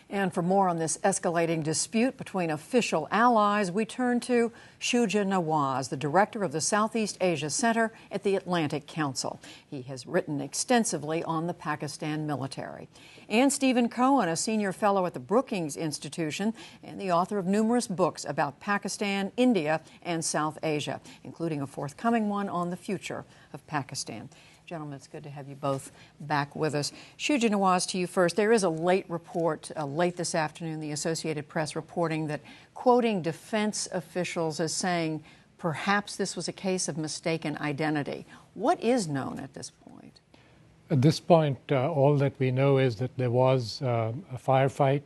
And for more on this escalating dispute between official allies, we turn to Shuja Nawaz, the director of the Southeast Asia Center at the Atlantic Council. He has written extensively on the Pakistan military. And Stephen Cohen, a senior fellow at the Brookings Institution and the author of numerous books about Pakistan, India, and South Asia, including a forthcoming one on the future of Pakistan. Gentlemen, it's good to have you both back with us. Shuja Nawaz, to you first. There is a late report, late this afternoon, the Associated Press reporting that, quoting defense officials as saying, perhaps this was a case of mistaken identity. What is known at this point? At this point, all that we know is that there was a firefight,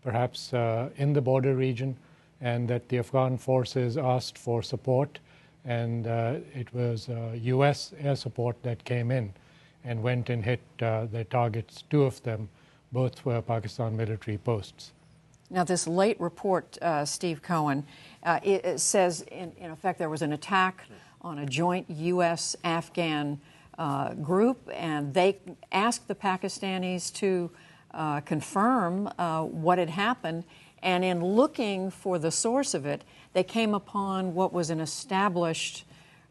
perhaps in the border region, and that the Afghan forces asked for support. And it was U.S. air support that came in and went and hit their targets. Two of them, both were Pakistan military posts. Now, this late report, Steve Cohen, it says, in effect, there was an attack on a joint U.S.-Afghan group, and they asked the Pakistanis to confirm what had happened. And in looking for the source of it, they came upon what was an established,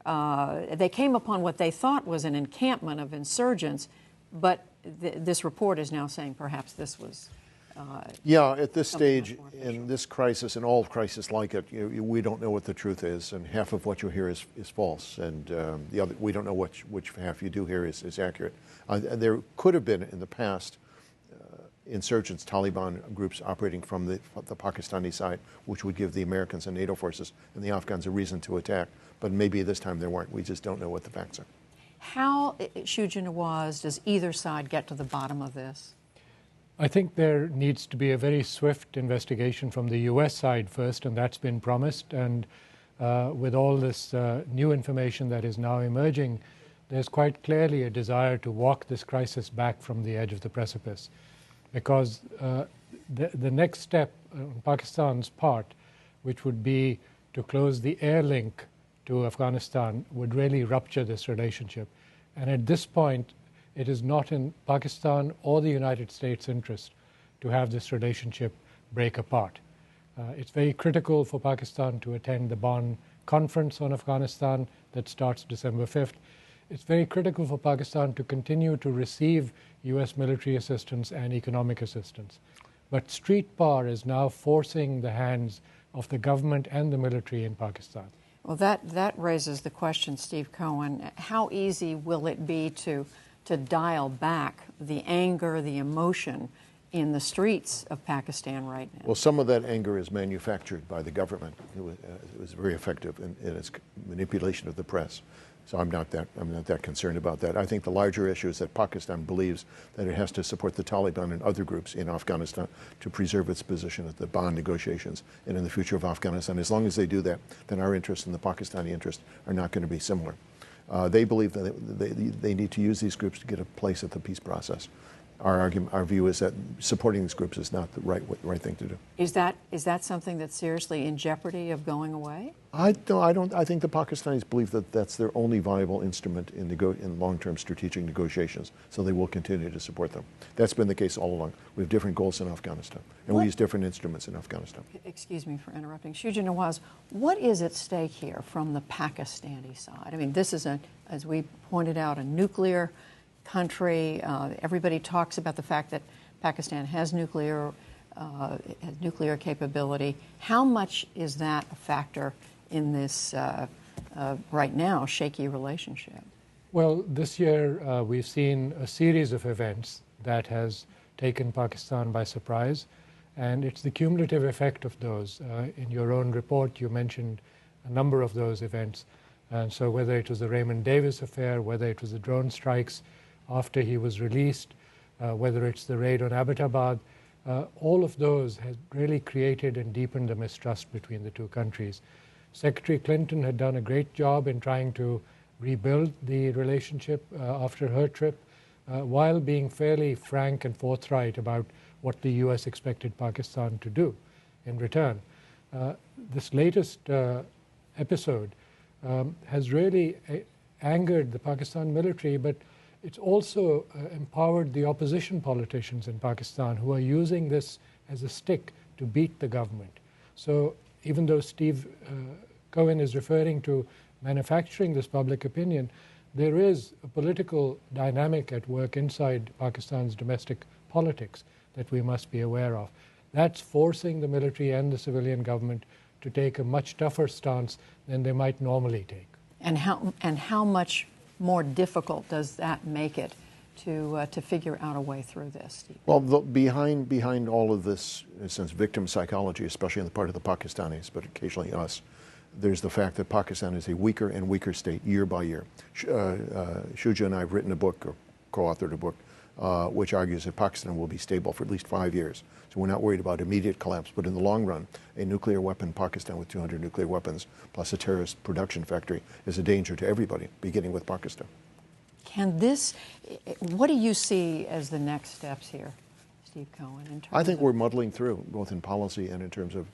they came upon what they thought was an encampment of insurgents, but this report is now saying perhaps this was yeah, at this stage, in this crisis, and all crises like it, we don't know what the truth is, and half of what you hear is false, and the other, we don't know which half you do hear is accurate. There could have been in the past insurgents, Taliban groups operating from the Pakistani side, which would give the Americans and NATO forces and the Afghans a reason to attack. But maybe this time there weren't. We just don't know what the facts are. How, Shuja Nawaz, does either side get to the bottom of this? I think there needs to be a very swift investigation from the U.S. side first, and that's been promised. And with all this new information that is now emerging, there's quite clearly a desire to walk this crisis back from the edge of the precipice. Because the next step on Pakistan's part, which would be to close the air link to Afghanistan, would really rupture this relationship. And at this point, it is not in Pakistan or the United States' interest to have this relationship break apart. It's very critical for Pakistan to attend the Bonn Conference on Afghanistan that starts December 5th. It's very critical for Pakistan to continue to receive U.S. military assistance and economic assistance. But street power is now forcing the hands of the government and the military in Pakistan. Well, that raises the question, Steve Cohen, how easy will it be to dial back the anger, the emotion in the streets of Pakistan right now? Well, some of that anger is manufactured by the government. It was very effective in its manipulation of the press. So I'm not that concerned about that. I think the larger issue is that Pakistan believes that it has to support the Taliban and other groups in Afghanistan to preserve its position at the Bonn negotiations and in the future of Afghanistan. As long as they do that, then our interests and the Pakistani interests are not going to be similar. They believe that they need to use these groups to get a place at the peace process. Our view is that supporting these groups is not the right thing to do. Is that something that's seriously in jeopardy of going away? I don't. I think the Pakistanis believe that that's their only viable instrument in long-term strategic negotiations. So they will continue to support them. That's been the case all along. We have different goals in Afghanistan, and we use different instruments in Afghanistan. Excuse me for interrupting, Shuja Nawaz. What is at stake here from the Pakistani side? I mean, this is as we pointed out, a nuclear country. Everybody talks about the fact that Pakistan has nuclear capability. How much is that a factor in this right now shaky relationship? Well, this year we've seen a series of events that has taken Pakistan by surprise, and it's the cumulative effect of those. In your own report, you mentioned a number of those events. And so whether it was the Raymond Davis affair, whether it was the drone strikes after he was released, whether it's the raid on Abbottabad, all of those have really created and deepened the mistrust between the two countries. Secretary Clinton had done a great job in trying to rebuild the relationship after her trip, while being fairly frank and forthright about what the U.S. expected Pakistan to do in return. This latest episode has really angered the Pakistan military, but it's also empowered the opposition politicians in Pakistan who are using this as a stick to beat the government. So even though Steve Cohen is referring to manufacturing this public opinion, there is a political dynamic at work inside Pakistan's domestic politics that we must be aware of. That's forcing the military and the civilian government to take a much tougher stance than they might normally take. And how much more difficult does that make it to figure out a way through this, Steve? Well, behind all of this, in a sense, victim psychology, especially on the part of the Pakistanis, but occasionally us, there's the fact that Pakistan is a weaker and weaker state year by year. Shuja and I have written a book, or co-authored a book, which argues that Pakistan will be stable for at least 5 years. So we're not worried about immediate collapse, but in the long run, a nuclear weapon Pakistan with 200 nuclear weapons, plus a terrorist production factory, is a danger to everybody, beginning with Pakistan. What do you see as the next steps here, Steve Cohen? In terms I think we're muddling through, both in policy and in terms of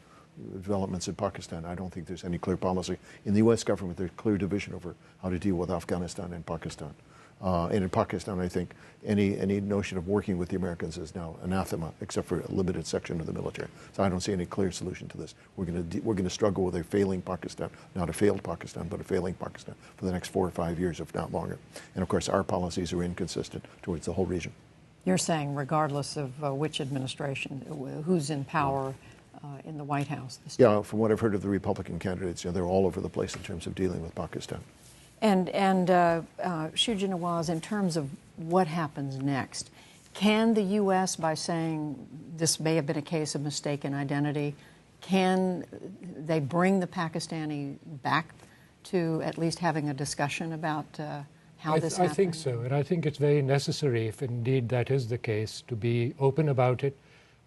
developments in Pakistan. I don't think there's any clear policy. In the U.S. government, there's clear division over how to deal with Afghanistan and Pakistan. And in Pakistan, I think any notion of working with the Americans is now anathema, except for a limited section of the military. So I don't see any clear solution to this. We're going to struggle with a failing Pakistan, not a failed Pakistan, but a failing Pakistan for the next 4 or 5 years, if not longer. And of course, our policies are inconsistent towards the whole region. You're saying, regardless of which administration, who's in power in the White House? Yeah, from what I've heard of the Republican candidates, they're all over the place in terms of dealing with Pakistan. And Shuja Nawaz, in terms of what happens next, can the U.S., by saying this may have been a case of mistaken identity, can they bring the Pakistani back to at least having a discussion about how this happened? I think so, and I think it's very necessary, if indeed that is the case, to be open about it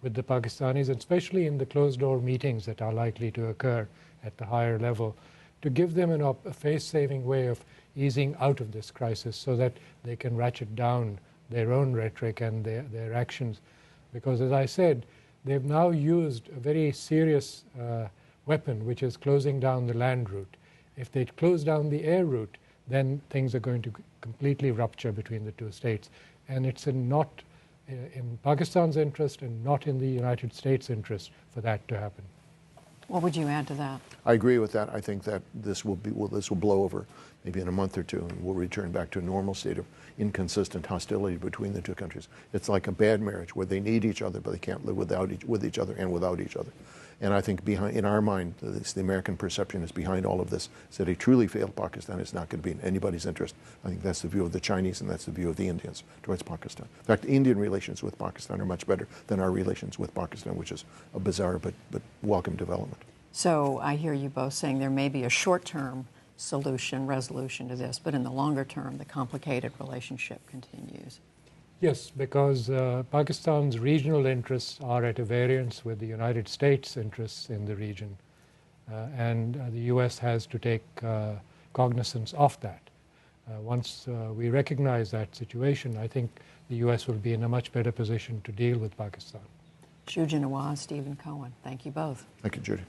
with the Pakistanis, and especially in the closed-door meetings that are likely to occur at the higher level, to give them a face-saving way of easing out of this crisis so that they can ratchet down their own rhetoric and their actions. Because, as I said, they've now used a very serious weapon, which is closing down the land route. If they close down the air route, then things are going to completely rupture between the two states. And it's not in Pakistan's interest and not in the United States' interest for that to happen. What would you add to that? I agree with that. I think that this will blow over maybe in a month or two, and we'll return back to a normal state of inconsistent hostility between the two countries. It's like a bad marriage where they need each other, but they can't live with each other and without each other. And I think in our mind, the American perception is behind all of this, is that a truly failed Pakistan is not going to be in anybody's interest. I think that's the view of the Chinese, and that's the view of the Indians towards Pakistan. In fact, Indian relations with Pakistan are much better than our relations with Pakistan, which is a bizarre but welcome development. So I hear you both saying there may be a short-term resolution to this, but in the longer term, the complicated relationship continues. Yes, because Pakistan's regional interests are at a variance with the United States' interests in the region. And the U.S. has to take cognizance of that. Once we recognize that situation, I think the U.S. will be in a much better position to deal with Pakistan. Shuja Nawaz, Stephen Cohen, thank you both. Thank you, Judy.